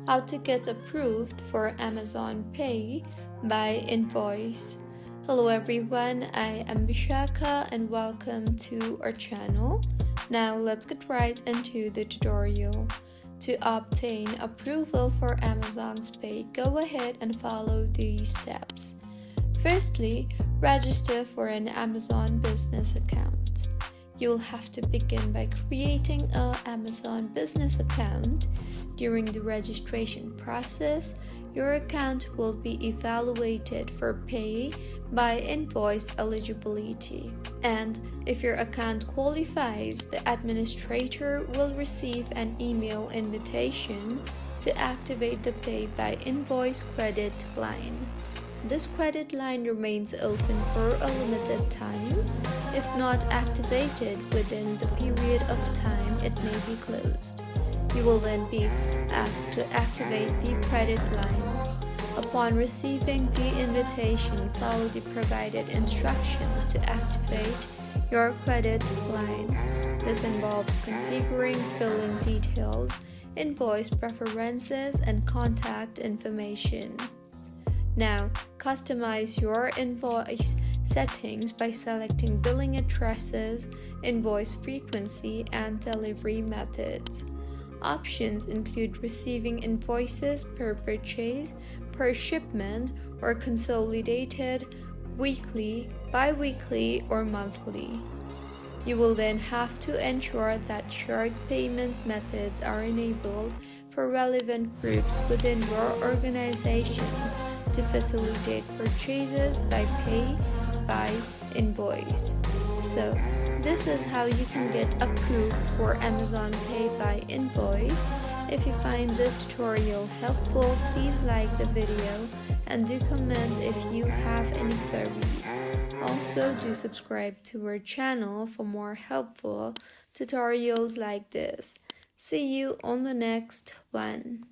how to get approved for Amazon Pay by Invoice. Hello everyone, I am Vishaka and welcome to our channel. Now let's get right into the tutorial. To obtain approval for Amazon's Pay, go ahead and follow these steps. Firstly, register for an Amazon business account. You'll have to begin by creating an Amazon business account. During the registration process, your account will be evaluated for pay by Invoice eligibility. And if your account qualifies, the administrator will receive an email invitation to activate the Pay by Invoice credit line. This credit line remains open for a limited time. If not activated within the period of time, it may be closed. You will then be asked to activate the credit line. Upon receiving the invitation, follow the provided instructions to activate your credit line. This involves configuring billing details, invoice preferences, and contact information. Now, customize your invoice settings by selecting billing addresses, invoice frequency, and delivery methods. Options include receiving invoices per purchase, per shipment, or consolidated, weekly, bi-weekly, or monthly. You will then have to ensure that shared payment methods are enabled for relevant groups within your organization to facilitate purchases by Pay by Invoice. So, this is how you can get approved for Amazon Pay by Invoice. If you find this tutorial helpful, please like the video and do comment if you have any queries. Also, do subscribe to our channel for more helpful tutorials like this. See you on the next one.